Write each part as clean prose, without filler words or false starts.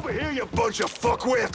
over here, you bunch of fuckwit!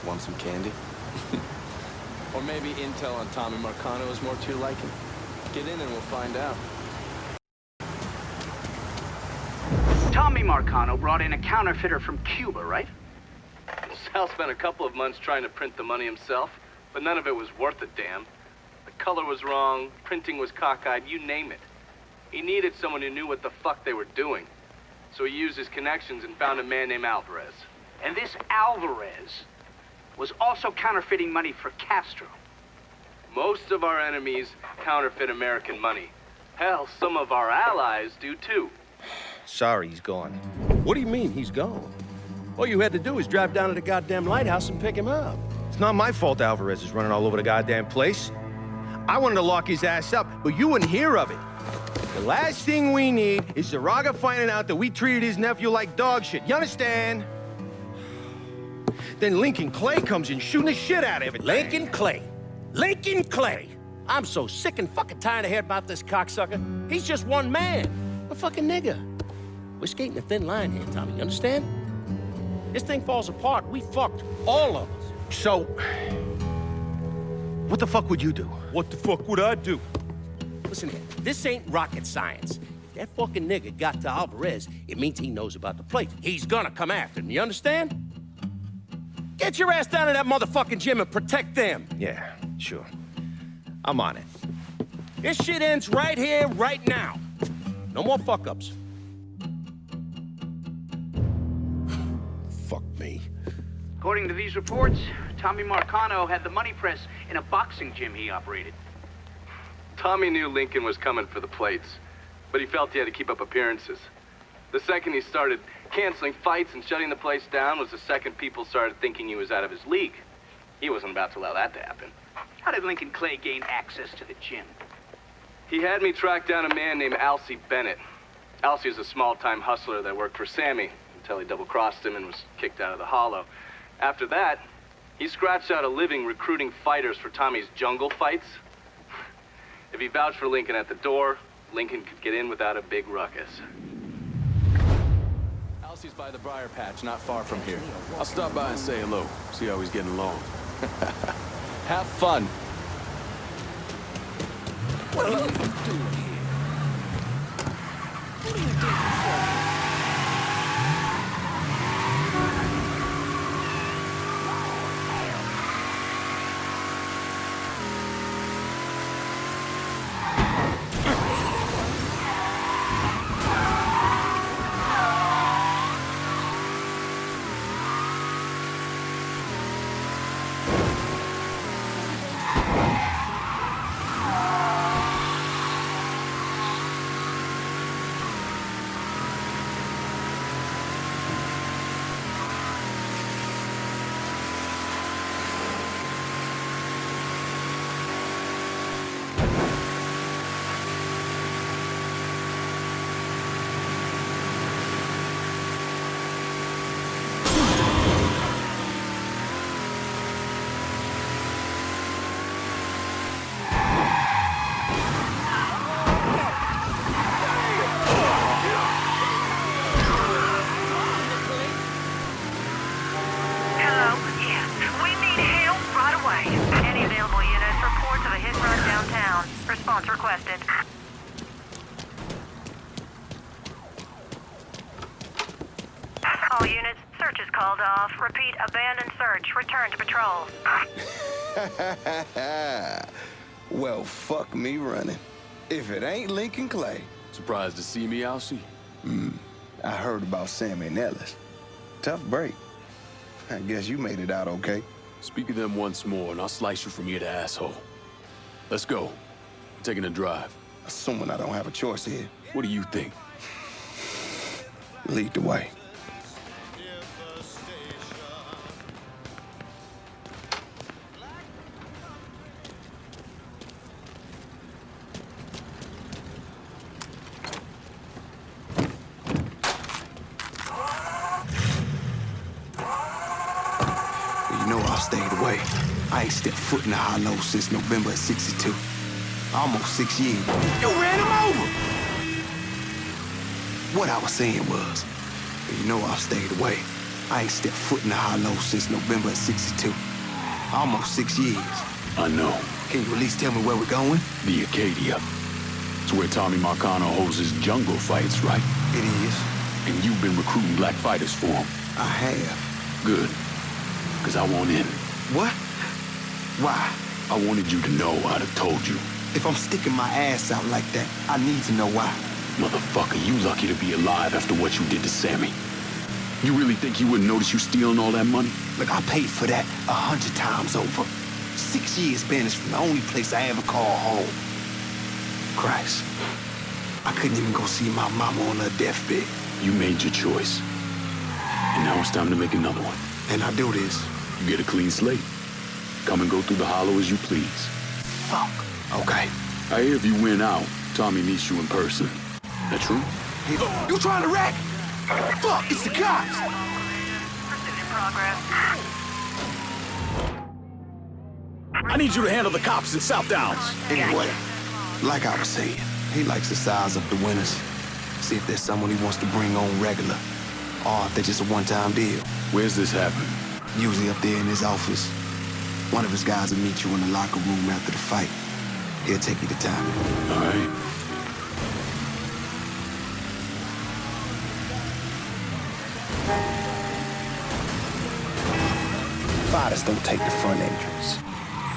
Want some candy? Or maybe intel on Tommy Markano is more to your liking? Get in and we'll find out. Tommy Markano brought in a counterfeiter from Cuba, right? Sal spent a couple of months trying to print the money himself, but none of it was worth a damn. The color was wrong, printing was cockeyed, you name it. He needed someone who knew what the fuck they were doing. So he used his connections and found a man named Alvarez. And this Alvarez was also counterfeiting money for Castro. Most of our enemies counterfeit American money. Hell, some of our allies do too. Sorry, he's gone. What do you mean, he's gone? All you had to do was drive down to the goddamn lighthouse and pick him up. It's not my fault Alvarez is running all over the goddamn place. I wanted to lock his ass up, but you wouldn't hear of it. The last thing we need is Zaraga finding out that we treated his nephew like dog shit. You understand? Then Lincoln Clay comes in shooting the shit out of everything. Lincoln Clay. Lincoln Clay. I'm so sick and fucking tired of hearing about this cocksucker. He's just one man. A fucking nigger. We're skating a thin line here, Tommy, you understand? This thing falls apart, we fucked, all of us. So, what the fuck would you do? What the fuck would I do? Listen here, this ain't rocket science. If that fucking nigga got to Alvarez, it means he knows about the place. He's gonna come after him, you understand? Get your ass down to that motherfucking gym and protect them. Yeah, sure. I'm on it. This shit ends right here, right now. No more fuck-ups. Fuck me. According to these reports, Tommy Markano had the money press in a boxing gym he operated. Tommy knew Lincoln was coming for the plates, but he felt he had to keep up appearances. The second he started canceling fights and shutting the place down was the second people started thinking he was out of his league. He wasn't about to allow that to happen. How did Lincoln Clay gain access to the gym? He had me track down a man named Alcee Bennett. Alcee is a small-time hustler that worked for Sammy until he double-crossed him and was kicked out of the Hollow. After that, he scratched out a living recruiting fighters for Tommy's jungle fights. If he vouched for Lincoln at the door, Lincoln could get in without a big ruckus. Alcee's by the briar patch, not far from here. I'll stop by and say hello, see how he's getting along. Have fun. What are you doing here? What are you doing? down. Response requested. All units, search is called off. Repeat, abandon search. Return to patrol. Well, fuck me running. If it ain't Lincoln Clay. Surprised to see me, Alcy? I heard about Sammy and Ellis. Tough break. I guess you made it out okay. Speak of them once more, and I'll slice you from ear to asshole. Let's go. We're taking a drive. Assuming I don't have a choice here. What do you think? Lead the way. I ain't stepped foot in the hollow since November of '62. Almost 6 years. You ran him over! What I was saying was, you know I've stayed away. I ain't stepped foot in the hollow since November of '62. Almost 6 years. I know. Can you at least tell me where we're going? The Acadia. It's where Tommy Markano holds his jungle fights, right? It is. And you've been recruiting black fighters for him. I have. Good. Because I want in. What? Why? I wanted you to know I'd have told you. If I'm sticking my ass out like that, I need to know why. Motherfucker, you lucky to be alive after what you did to Sammy. You really think he wouldn't notice you stealing all that money? Look, I paid for that 100 times over. 6 years banished from the only place I ever call home. Christ. I couldn't even go see my mama on her deathbed. You made your choice. And now it's time to make another one. And I do this. You get a clean slate. Come and go through the hollow as you please. Fuck. Okay. I hear if you win out, Tommy meets you in person. That true? Hey, you trying to wreck? Fuck, it's the cops! Pursuit in progress. I need you to handle the cops in South Downs. Anyway, like I was saying, he likes to size up the winners. See if there's someone he wants to bring on regular. Or if they're just a one-time deal. Where's this happen? Usually up there in his office. One of his guys will meet you in the locker room after the fight. He'll take you to town. All right. Fighters don't take the front entrance.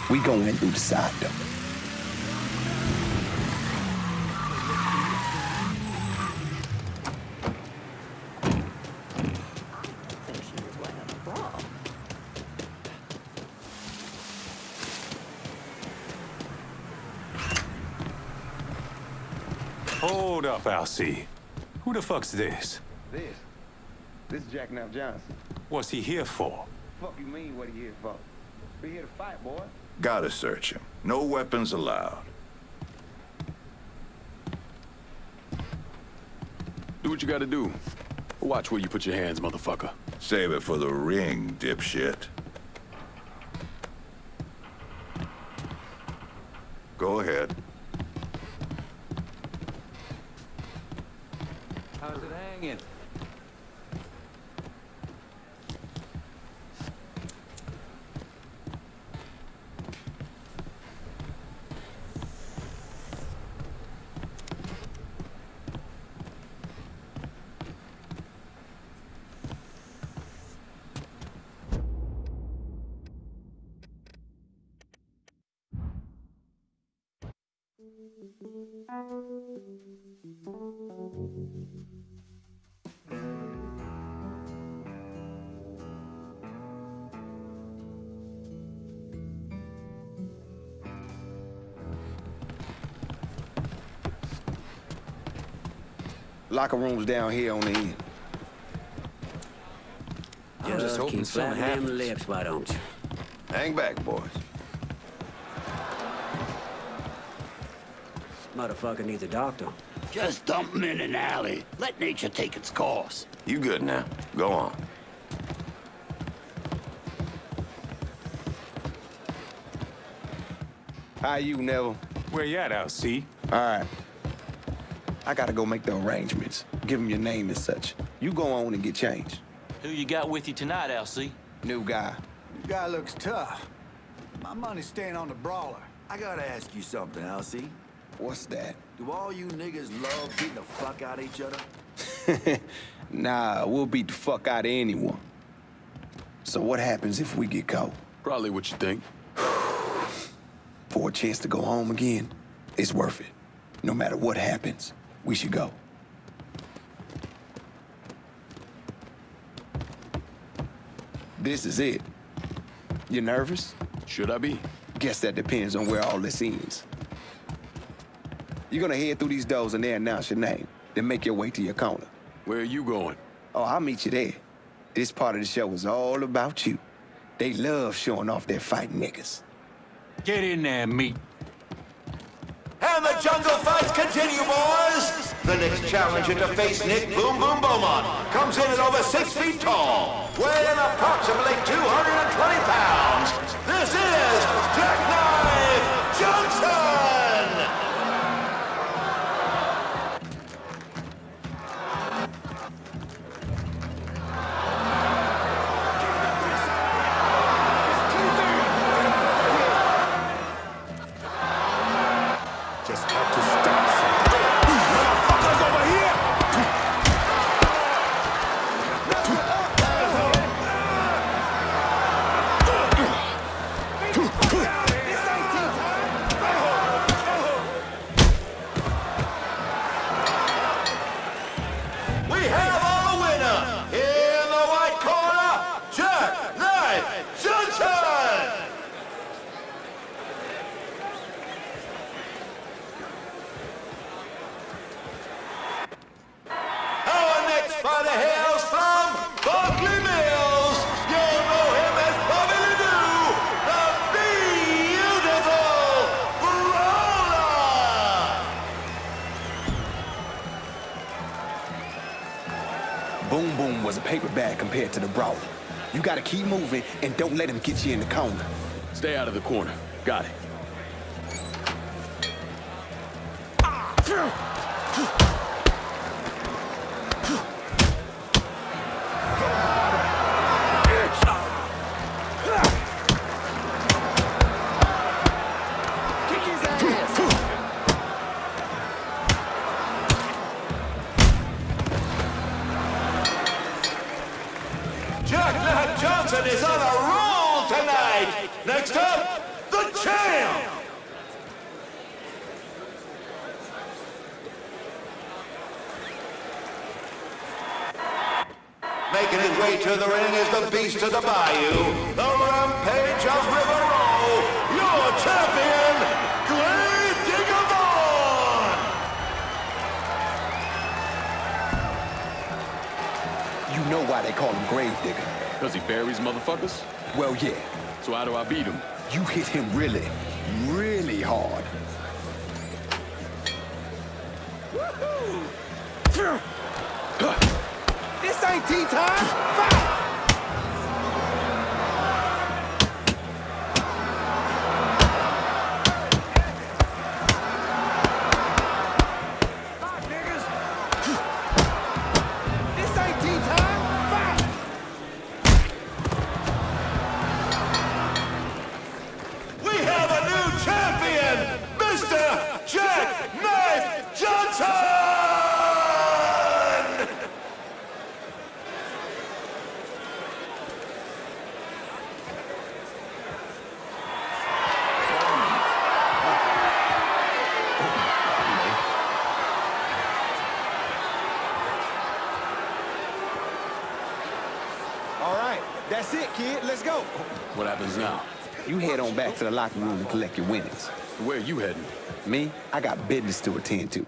We go in through the side door. Hold up, Alcy. Who the fuck's this? This is Jackknife Johnson. What's he here for? Fuck you mean what he here for? We here to fight, boy. Gotta search him. No weapons allowed. Do what you gotta do. Watch where you put your hands, motherfucker. Save it for the ring, dipshit. Go ahead. How's it hanging? Locker room's down here on the end. I'm just hoping keep something flapping happens. them lips, why don't you? Hang back, boys. Motherfucker needs a doctor. Just dump him in an alley. Let nature take its course. You good now? Go on. How you, Neville? Where you at, Alcy? All right. I gotta go make the arrangements. Give him your name and such. You go on and get changed. Who you got with you tonight, Alcy? New guy. Guy looks tough. My money's staying on the brawler. I gotta ask you something, LC. What's that? Do all you niggas love beating the fuck out of each other? Nah, we'll beat the fuck out of anyone. So what happens if we get caught? Probably what you think. For a chance to go home again, it's worth it. No matter what happens, we should go. This is it. You nervous? Should I be? Guess that depends on where all this ends. You're gonna head through these doors and they announce your name, then make your way to your corner. Where are you going? Oh, I'll meet you there. This part of the show is all about you. They love showing off their fighting niggas. Get in there, meat. And the jungle fights continue, boys! The next challenger to face Nick Boom Boom Beaumont comes in at over 6 feet tall, weighing approximately 220 pounds. This is Jackknife Johnson! Just have to stop something. Motherfuckers over here! We have our winner! In the white corner, Jackknife Johnson! Our next fighter hails from Buckley Mills. You'll know him as Bobby Ledoux, the beautiful Brawler. Boom Boom was a paper bag compared to the Brawler. You gotta keep moving and don't let him get you in the corner. Stay out of the corner. Got it. Jackknife Johnson is on a roll tonight. Next up, the champ. Making his way to the ring is the beast of the bayou, the rampage of River Row, your champion, Grave Digger Vaughn. You know why they call him Grave Digger. Because he buries motherfuckers? Well, yeah. So how do I beat him? You hit him really, really hard. This ain't tea time. Fight! This ain't tea time. Fight! We have a new champion, Mr. Jackknife Johnson! All right, that's it, kid. Let's go. What happens now? You head on back to the locker room and collect your winnings. Where are you heading? Me, I got business to attend to.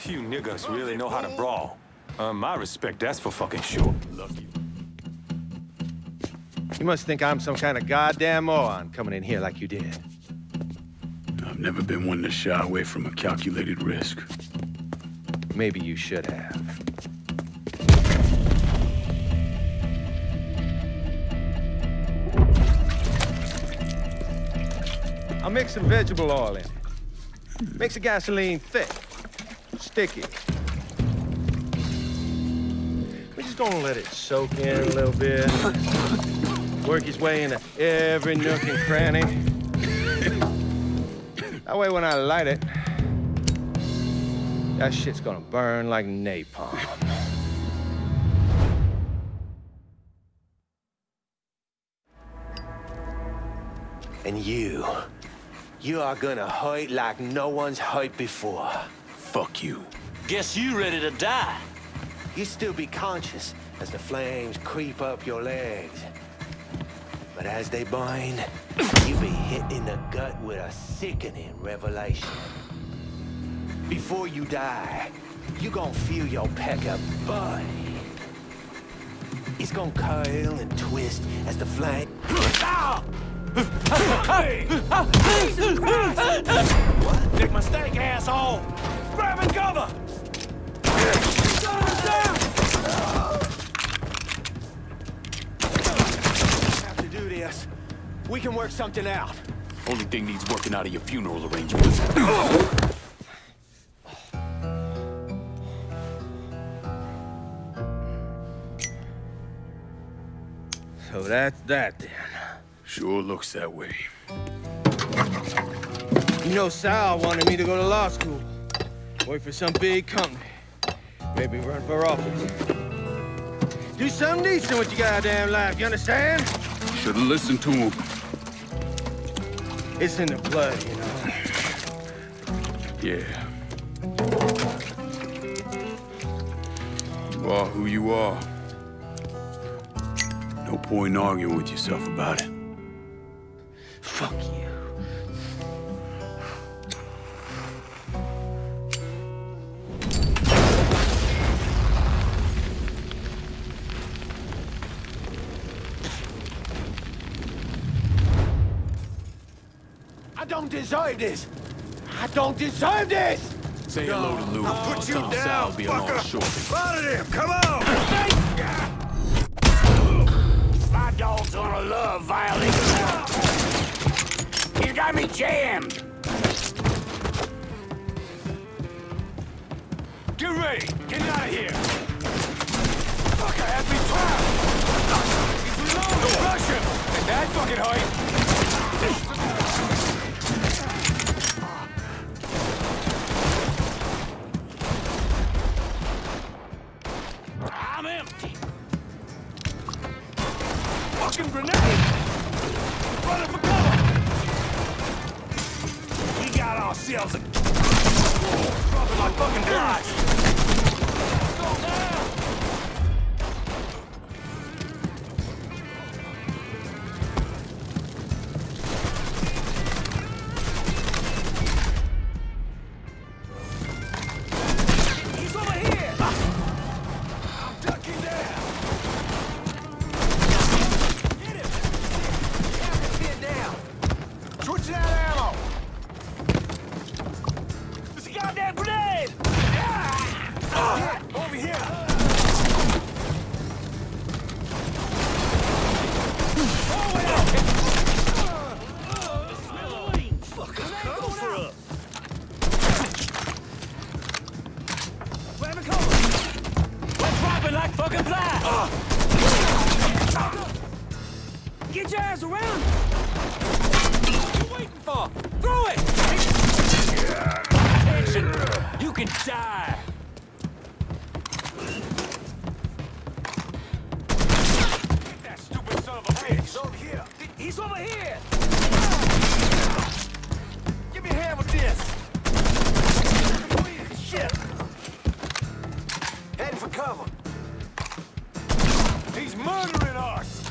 You niggas really know how to brawl. My respect, that's for fucking sure. Lucky. You must think I'm some kind of goddamn moron coming in here like you did. I've never been one to shy away from a calculated risk. Maybe you should have. I'll mix some vegetable oil in. Makes the gasoline thick, sticky. We're just gonna let it soak in a little bit. Work his way into every nook and cranny. That way when I light it, that shit's gonna burn like napalm. And you are gonna hurt like no one's hurt before. Fuck you. Guess you ready to die. You still be conscious as the flames creep up your legs. But as they burn, you be hit in the gut with a sickening revelation. Before you die, you gonna feel your pecker body. It's gonna curl and twist as the flame... Take my steak, asshole! Grab and cover! Have to do this. We can work something out. Only thing needs working out of your funeral arrangements. So that's that then. Sure looks that way. You know, Sal wanted me to go to law school. Work for some big company. Maybe run for office. Do something decent with your goddamn life, you understand? Should've listened to him. It's in the blood, you know. Yeah. You are who you are. No point in arguing with yourself about it. Fuck you. I don't deserve this! I don't deserve this! Say hello to Lou. I'll put you Tell him down, Sal will be along fucker. shortly. Out of there, come on! My dog's gonna love violating. You got me jammed! Get ready! Get out of here! Fucker has me trapped! He's reloading! Rush him! And that fucking height! I'm empty! Fucking grenade! Running for cover! We got ourselves a... Dropping like fucking flies! Go down! He's over here! I'm ducking down! Get him! Captain, pin down! Switching out ammo! It's a goddamn grenade! Over here! Fucking cover for us! Grab a cover! We're dropping like fucking flies! Get your ass around! What you waiting for? Throw it! Attention! You can die! Get that stupid son of a bitch! He's over here! He's over here! Give me a hand with this! Shit! Heading for cover! He's murdering us!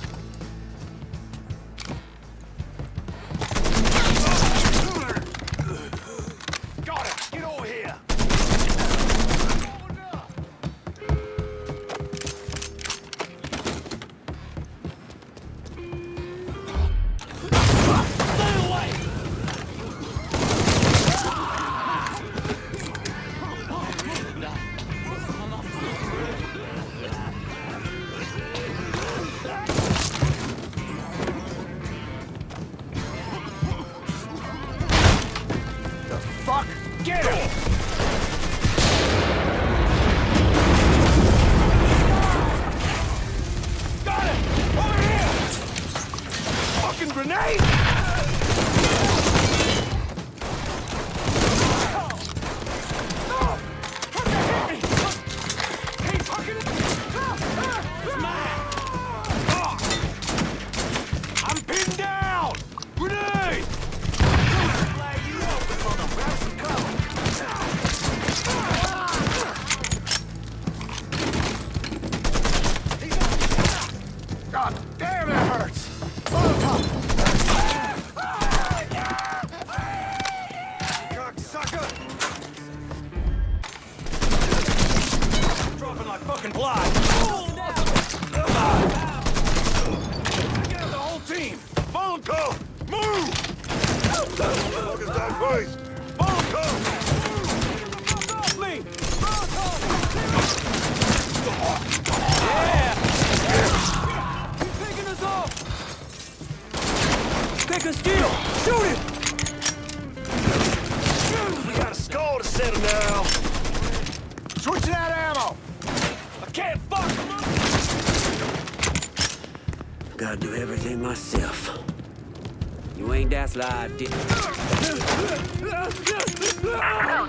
Got it! Get over here! Stay away! The fuck? Get him! Got it! Over here! okay? I'm pinned down! Grenade! God damn, that hurts! Cocksucker! Dropping like fucking flies! Get out the whole team! Molotov! Move! What the fuck is that face? Molotov! Move! Off me! Molotov! Yeah! He's taking us off! Take a steal! Shoot him! We got a skull to set him now. Switching out ammo! I can't fuck him! Gotta do everything myself. You ain't that slide, dick. Code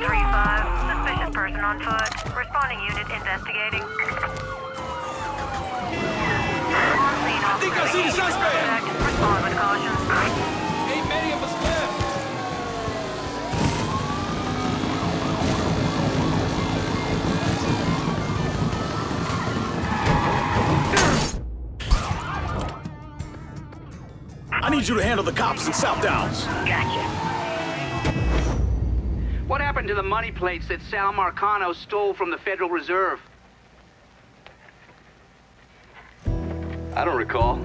3-5. Suspicious person on foot. Responding unit investigating. I think I see the suspect! Respond with caution. Ain't many of us left! I need you to handle the cops in South Downs. Gotcha. What happened to the money plates that Sal Marcano stole from the Federal Reserve? I don't recall.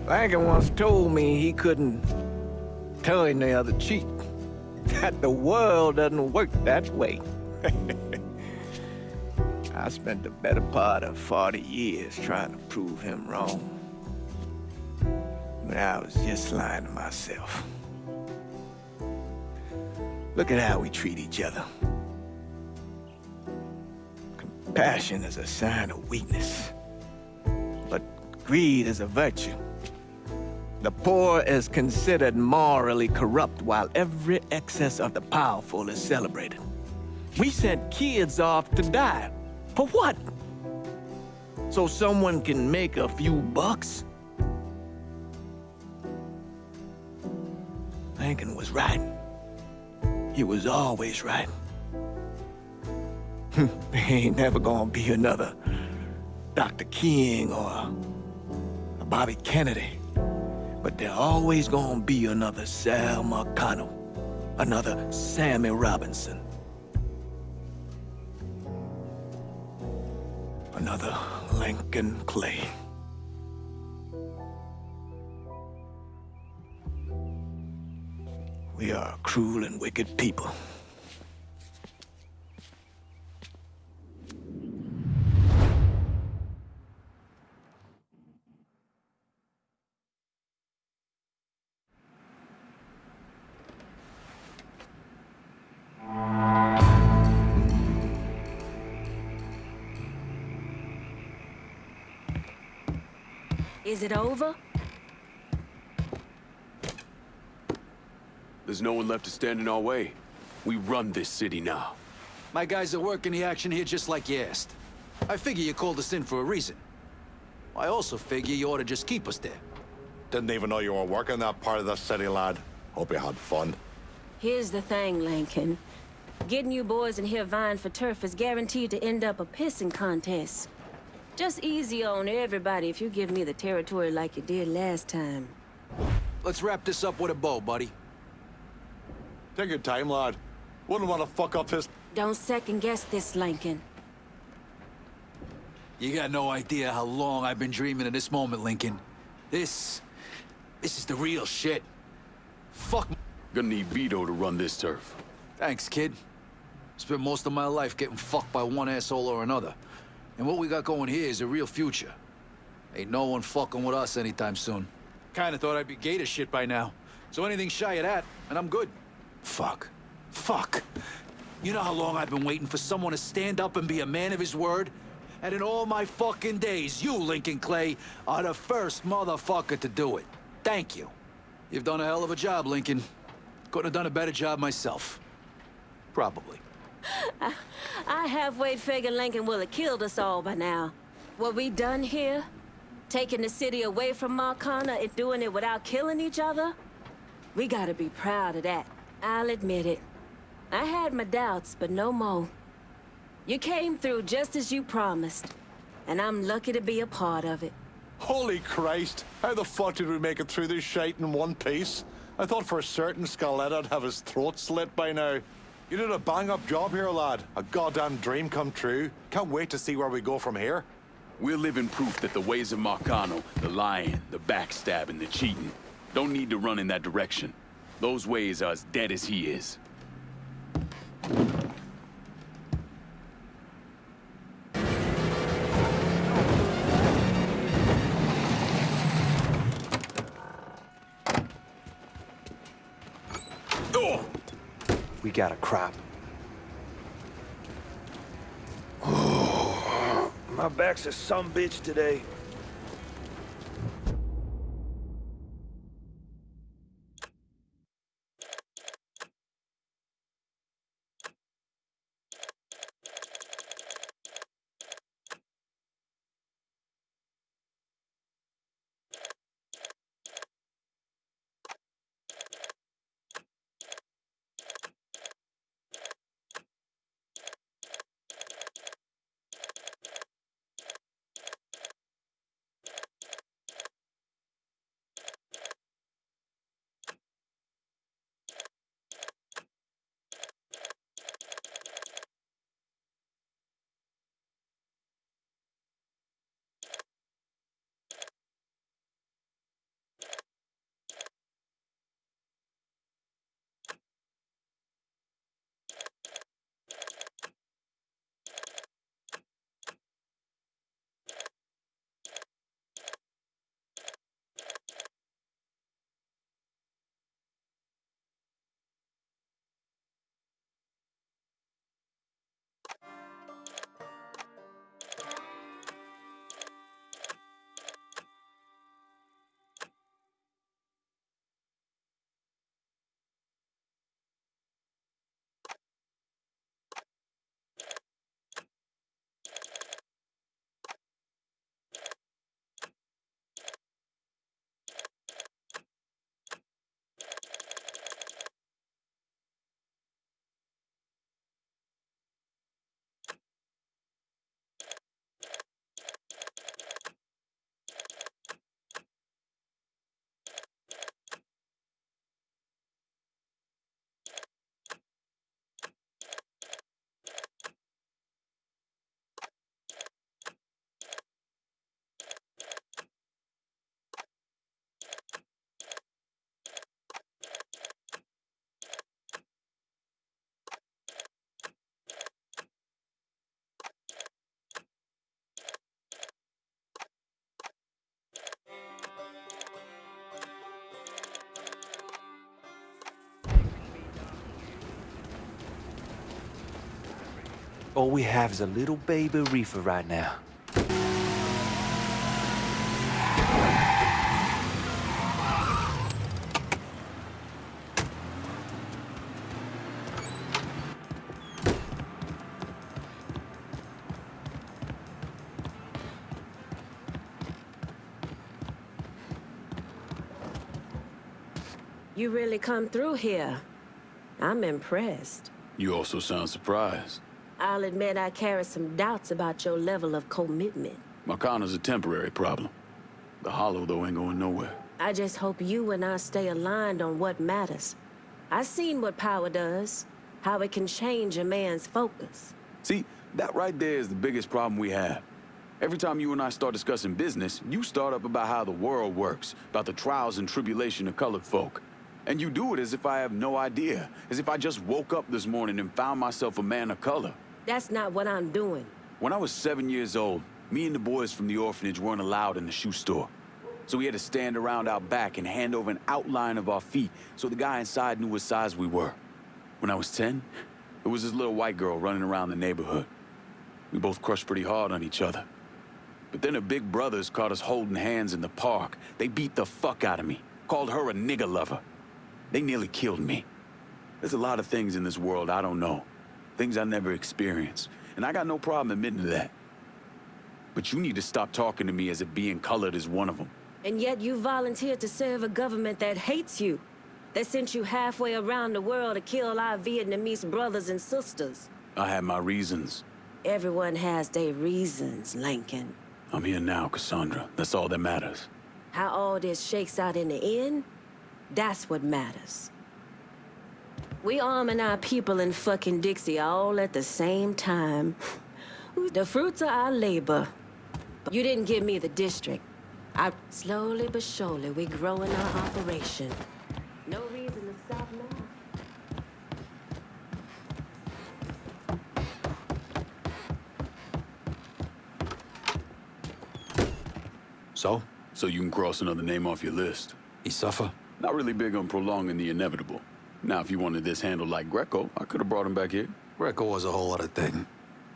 Lincoln once told me he couldn't tell any other cheat. That the world doesn't work that way. I spent the better part of 40 years trying to prove him wrong. But I was just lying to myself. Look at how we treat each other. Compassion is a sign of weakness, but greed is a virtue. The poor is considered morally corrupt, while every excess of the powerful is celebrated. We sent kids off to die. For what? So someone can make a few bucks? Lincoln was right. He was always right. There ain't never gonna be another Dr. King or a Bobby Kennedy. But there always gonna be another Sal Marcano, another Sammy Robinson, another Lincoln Clay. We are a cruel and wicked people. Is it over? There's no one left to stand in our way. We run this city now. My guys are working the action here just like you asked. I figure you called us in for a reason. I also figure you ought to just keep us there. Didn't even know you were working that part of the city, lad. Hope you had fun. Here's the thing, Lincoln. Getting you boys in here vying for turf is guaranteed to end up a pissing contest. Just easy on everybody if you give me the territory like you did last time. Let's wrap this up with a bow, buddy. Take your time, lad. Wouldn't want to fuck up his... Don't second-guess this, Lincoln. You got no idea how long I've been dreaming of this moment, Lincoln. This is the real shit. Fuck. Gonna need Vito to run this turf. Thanks, kid. Spent most of my life getting fucked by one asshole or another. And what we got going here is a real future. Ain't no one fucking with us anytime soon. Kinda thought I'd be gay to shit by now. So anything shy of that, and I'm good. Fuck. Fuck. You know how long I've been waiting for someone to stand up and be a man of his word? And in all my fucking days, you, Lincoln Clay, are the first motherfucker to do it. Thank you. You've done a hell of a job, Lincoln. Couldn't have done a better job myself. Probably. I halfway figured Lincoln will have killed us all by now. What we done here, taking the city away from Marcana and doing it without killing each other, we gotta be proud of that. I'll admit it. I had my doubts, but no more. You came through just as you promised, and I'm lucky to be a part of it. Holy Christ! How the fuck did we make it through this shite in one piece? I thought for certain Scaleta'd have his throat slit by now. You did a bang-up job here, lad. A goddamn dream come true. Can't wait to see where we go from here. We're living proof that the ways of Marcano, the lying, the backstabbing, the cheating, don't need to run in that direction. Those ways are as dead as he is. We got a crop. My back's a sumbitch today. All we have is a little baby reefer right now. You really come through here. I'm impressed. You also sound surprised. I'll admit I carry some doubts about your level of commitment. Marcano's a temporary problem. The Hollow, though, ain't going nowhere. I just hope you and I stay aligned on what matters. I've seen what power does, how it can change a man's focus. See, that right there is the biggest problem we have. Every time you and I start discussing business, you start up about how the world works, about the trials and tribulation of colored folk. And you do it as if I have no idea, as if I just woke up this morning and found myself a man of color. That's not what I'm doing. When I was 7 years old, me and the boys from the orphanage weren't allowed in the shoe store. So we had to stand around out back and hand over an outline of our feet so the guy inside knew what size we were. When I was 10, there was this little white girl running around the neighborhood. We both crushed pretty hard on each other. But then her big brothers caught us holding hands in the park. They beat the fuck out of me, Called her a nigger lover. They nearly killed me. There's a lot of things in this world I don't know. Things I never experienced. And I got no problem admitting to that. But you need to stop talking to me as if being colored is one of them. And yet you volunteered to serve a government that hates you. That sent you halfway around the world to kill our Vietnamese brothers and sisters. I had my reasons. Everyone has their reasons, Lincoln. I'm here now, Cassandra. That's all that matters. How all this shakes out in the end, that's what matters. We arming our people in fucking Dixie all at the same time. The fruits of our labor. You didn't give me the district. Slowly but surely, we growing our operation. No reason to stop now. So? So you can cross another name off your list. He suffer? Not really big on prolonging the inevitable. Now, if you wanted this handled like Greco, I could have brought him back here. Greco was a whole other thing.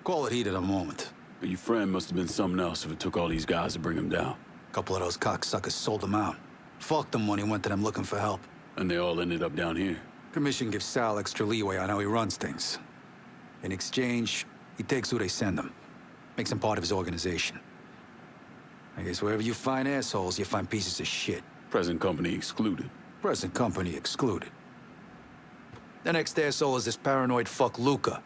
Call it heat at a moment. But your friend must have been something else if it took all these guys to bring him down. A couple of those cocksuckers sold him out. Fucked him when he went to them looking for help. And they all ended up down here. Commission gives Sal extra leeway on how he runs things. In exchange, he takes who they send him. Makes him part of his organization. I guess wherever you find assholes, you find pieces of shit. Present company excluded. Present company excluded. The next asshole is this paranoid fuck Luca.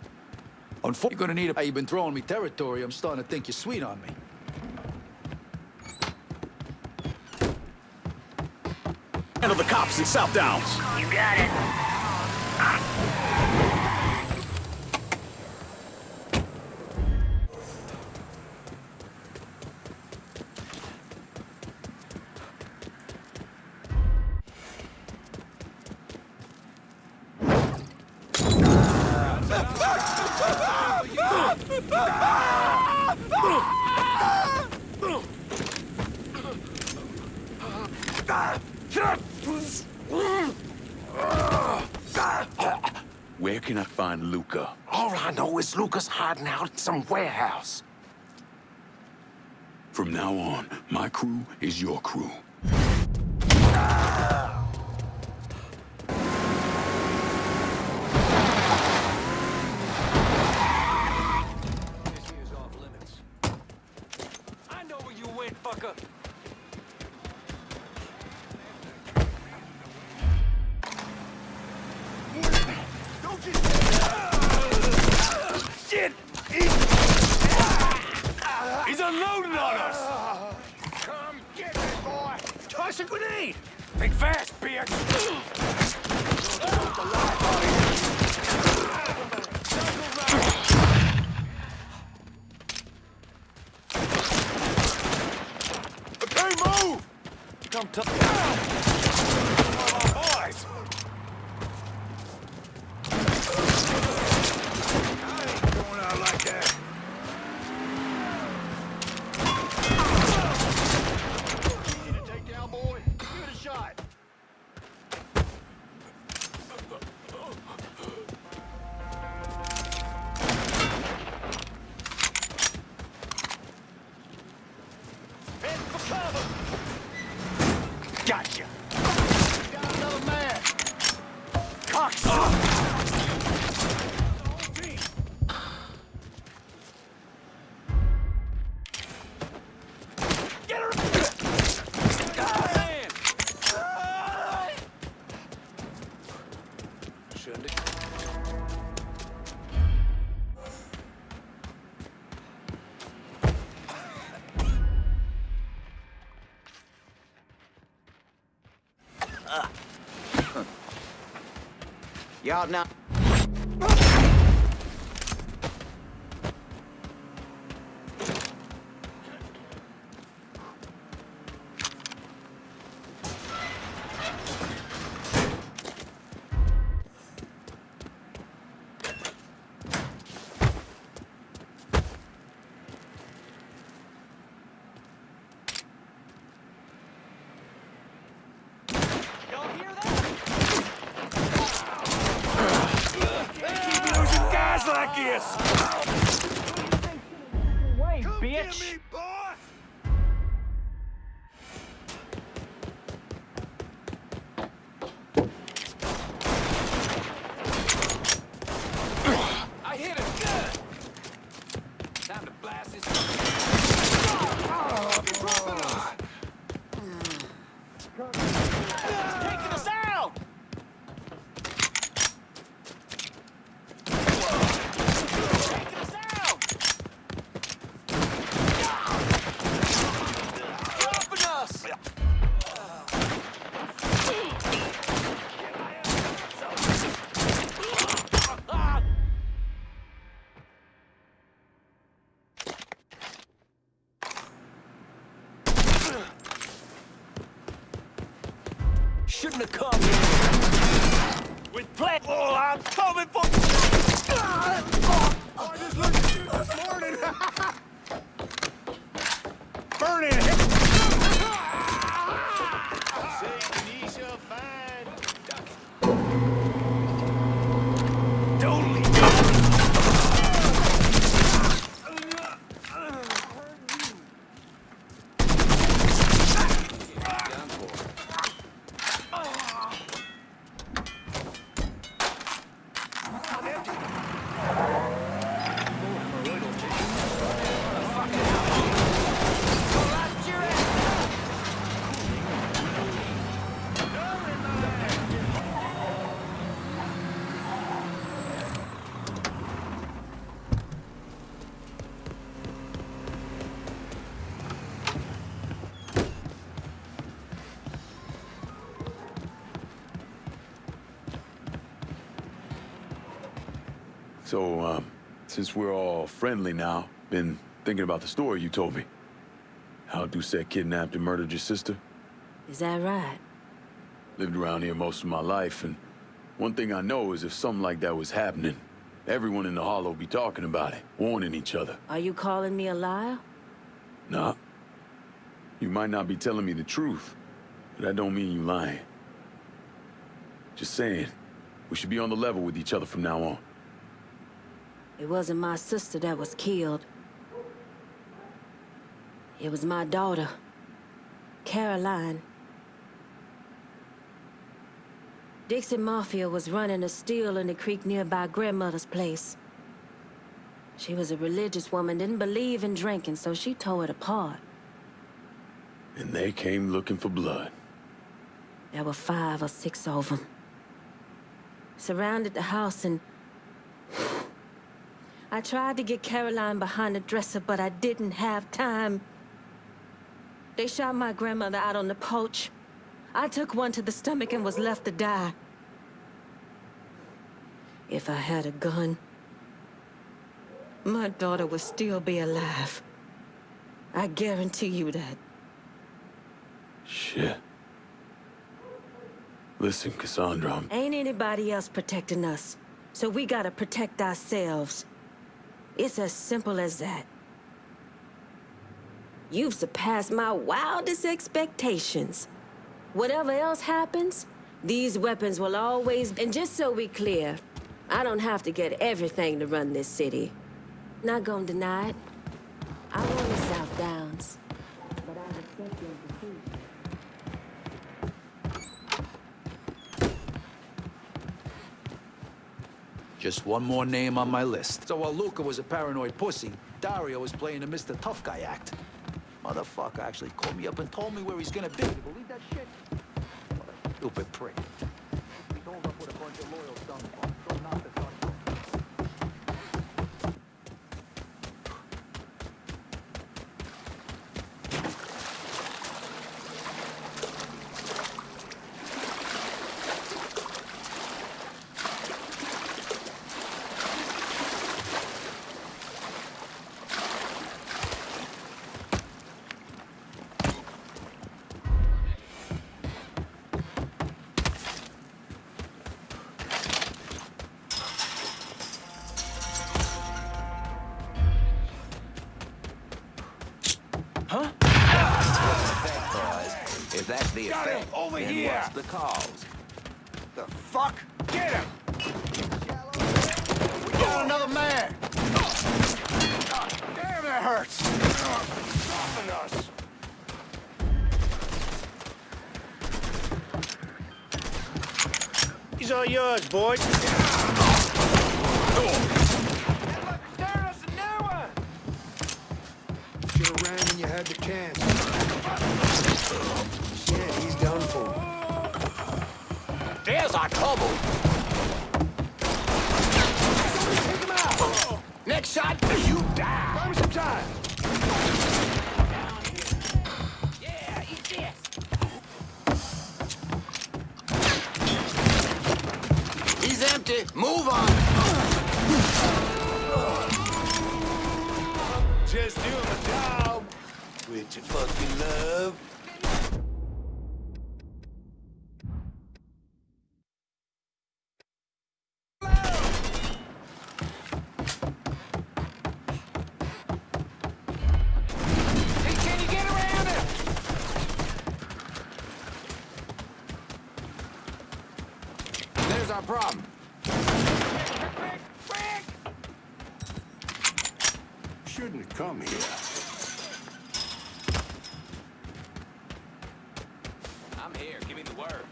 You're gonna need a... You've been throwing me territory. I'm starting to think you're sweet on me. Handle the cops in South Downs. You got it. Where can I find Luca? All I know is Luca's hiding out in some warehouse. From now on, my crew is your crew. I know where you went, fucker. Shit! He's unloading on us! Come get me, boy! Toss a grenade! Think fast, bitch! Okay, move! Come to... Boys! Going out like that. Need a takedown, boy? Give it a shot. Head for cover. Gotcha! Got another man. Cocksucker! Get her! Shouldn't it? You out now? Like this! Wait, bitch! to come here. With play. Oh, I'm coming for. I just learned to shoot this morning. Burn it. Totally. So, since we're all friendly now, been thinking about the story you told me. How Doucette kidnapped and murdered your sister? Is that right? Lived around here most of my life, and one thing I know is if something like that was happening, everyone in the Hollow would be talking about it, warning each other. Are you calling me a liar? Nah. You might not be telling me the truth, but that don't mean you lying. Just saying, we should be on the level with each other from now on. It wasn't my sister that was killed. It was my daughter, Caroline. Dixon Mafia was running a still in the creek nearby grandmother's place. She was a religious woman, didn't believe in drinking, so she tore it apart. And they came looking for blood. There were 5 or 6 of them. Surrounded the house and... I tried to get Caroline behind the dresser, but I didn't have time. They shot my grandmother out on the porch. I took one to the stomach and was left to die. If I had a gun, my daughter would still be alive. I guarantee you that. Shit. Listen, Cassandra, Ain't anybody else protecting us, so we gotta protect ourselves. It's as simple as that. You've surpassed my wildest expectations. Whatever else happens, these weapons will always... And just so we clear, I don't have to get everything to run this city. Not gonna deny it. I want the South Downs, but I accept your decision. Just one more name on my list. So while Luca was a paranoid pussy, Dario was playing a Mr. Tough Guy act. Motherfucker actually called me up and told me where he's gonna be. You believe that shit? What a stupid prick. He holed up with a bunch of loyal scumfucks, so not the son. If that's the Got him! effect, Over then here! what's the cause? The fuck? Get him! We got another man! God damn, that hurts! Stopping us! He's all yours, boy. Should've ran when you had the chance. Shit, he's done for. There's our trouble. Take him out! Next shot, you die. Buy me some time! Yeah, eat this. He's empty. Move on. Just doing my job. With your fucking love. our problem? Shouldn't have come here. I'm here. Give me the word.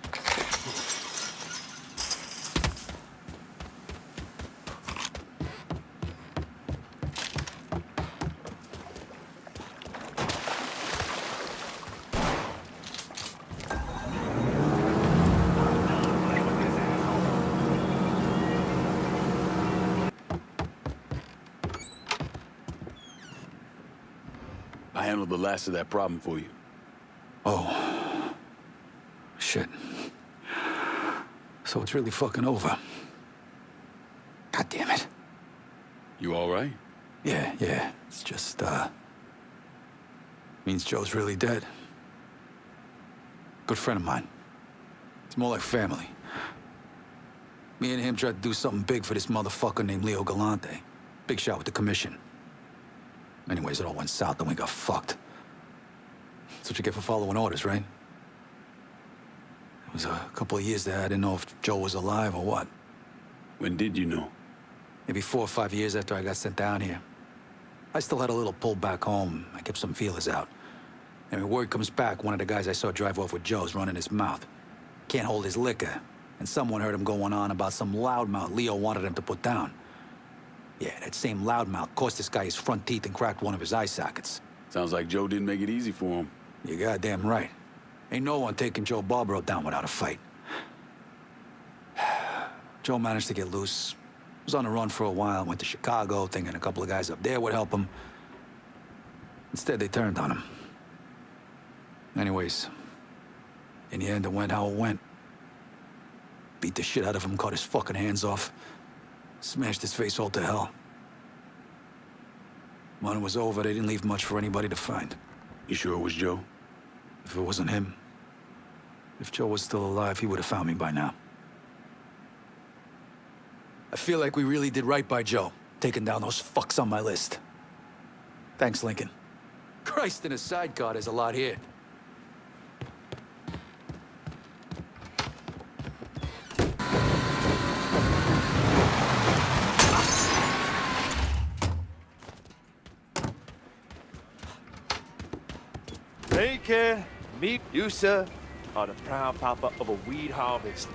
I handled the last of that problem for you. Oh. Shit. So it's really fucking over. God damn it. You all right? Yeah. It's just, means Joe's really dead. Good friend of mine. It's more like family. Me and him tried to do something big for this motherfucker named Leo Galante. Big shot with the commission. Anyways, it all went south and we got fucked. That's what you get for following orders, right? It was a couple of years there. I didn't know if Joe was alive or what. When did you know? Maybe 4 or 5 years after I got sent down here. I still had a little pull back home. I kept some feelers out. And when word comes back, one of the guys I saw drive off with Joe's running his mouth. Can't hold his liquor. And someone heard him going on about some loudmouth Leo wanted him to put down. Yeah, that same loudmouth cost this guy his front teeth and cracked one of his eye sockets. Sounds like Joe didn't make it easy for him. You're goddamn right. Ain't no one taking Joe Barbaro down without a fight. Joe managed to get loose. Was on the run for a while, went to Chicago, thinking a couple of guys up there would help him. Instead, they turned on him. Anyways, in the end, it went how it went. Beat the shit out of him, cut his fucking hands off. Smashed his face all to hell. When it was over, they didn't leave much for anybody to find. You sure it was Joe? If it wasn't him, if Joe was still alive, he would have found me by now. I feel like we really did right by Joe, taking down those fucks on my list. Thanks, Lincoln. Christ, in a sidecar, there's a lot here. Lincoln, meet you, sir, are the proud papa of a weed harvest.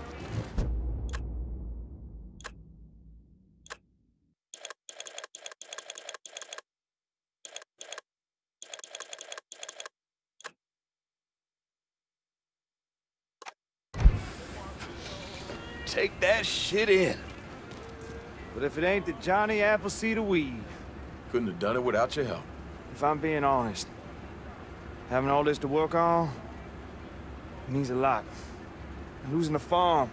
Take that shit in. But if it ain't the Johnny Appleseed of weed. Couldn't have done it without your help. If I'm being honest, having all this to work on means a lot. Losing the farm.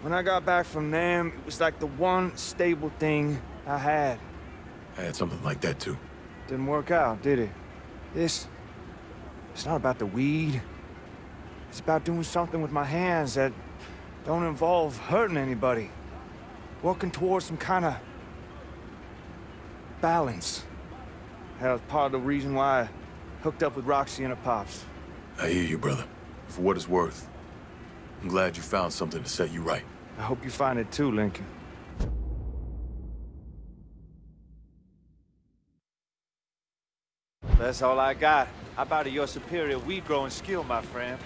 When I got back from them, it was like the one stable thing I had. I had something like that too. Didn't work out, did it? It's not about the weed. It's about doing something with my hands that don't involve hurting anybody. Working towards some kind of balance. That was part of the reason why I hooked up with Roxy and her pops. I hear you, brother. For what it's worth, I'm glad you found something to set you right. I hope you find it too, Lincoln. That's all I got. How about your superior weed growing skill, my friend?